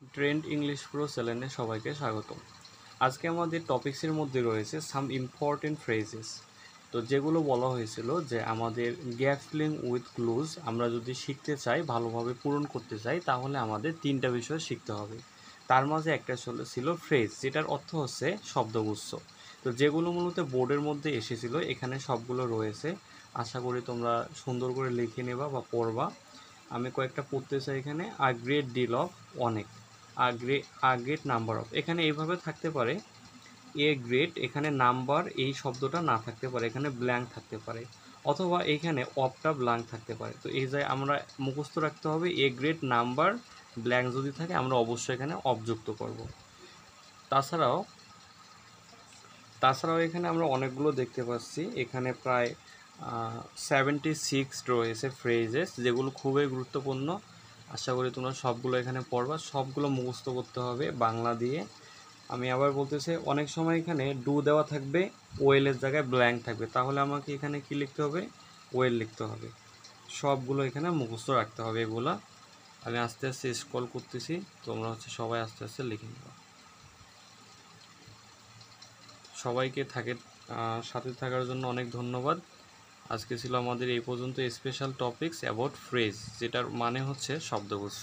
Trend English pro চ্যানেলে সবাইকে স্বাগতম। আজকে আমাদের টপিক্সের মধ্যে রয়েছে সাম ইম্পর্টেন্ট ফ্রেজেস। তো যেগুলো বলা হয়েছিল যে আমাদের গ্যাপ ফিলিং উইথ ক্লুজ আমরা যদি শিখতে চাই, ভালোভাবে পূরণ করতে চাই, তাহলে আমাদের তিনটা বিষয় শিখতে হবে। তার মাঝে একটা ছিল ফ্রেজ, যেটার অর্থ হচ্ছে শব্দগুচ্ছ। তো যেগুলো মূলত বোর্ডের মধ্যে এসেছিল এখানে সবগুলো রয়েছে। আশা করি তোমরা সুন্দর করে লিখে নেবা বা পড়বা। আমি কয়েকটা পড়তে চাই এখানে। আ গ্রেট ডিল অফ, অনেক। আ গ্রেট নাম্বার অফ, এখানে এইভাবে থাকতে পারে এ গ্রেট, এখানে নাম্বার এই শব্দটা না থাকতে পারে, এখানে ব্ল্যাঙ্ক থাকতে পারে, অথবা এখানে অফটা ব্ল্যাঙ্ক থাকতে পারে। তো এই যে আমরা মুখস্থ রাখতে হবে এ গ্রেট নাম্বার, ব্ল্যাঙ্ক যদি থাকে আমরা অবশ্যই এখানে অফ যুক্ত করব। তাছাড়াও তাছাড়াও এখানে আমরা অনেকগুলো দেখতে পাচ্ছি, এখানে প্রায় 76 রয়েছে ফ্রেজেস, যেগুলো খুবই গুরুত্বপূর্ণ। আশা করি তোমরা সবগুলো এখানে পড়বা, সবগুলো মুখস্থ করতে হবে বাংলা দিয়ে। আমি আবার বলতেছি, অনেক সময় এখানে ডু দেওয়া থাকবে, ওয়েলের জায়গায় ব্ল্যাঙ্ক থাকবে, তাহলে আমাকে এখানে কি লিখতে হবে? ওয়েল লিখতে হবে। সবগুলো এখানে মুখস্থ রাখতে হবে এগুলা। আমি আস্তে আস্তে স্ক্রল করতেছি, তোমরা সবাই আস্তে আস্তে লিখে নেবা। সবাইকে সাথে থাকার জন্য অনেক ধন্যবাদ। আজকে ছিল আমাদের এই পর্যন্ত স্পেশাল টপিকস অ্যাবাউট ফ্রেজ, যেটার মানে হচ্ছে শব্দগুচ্ছ।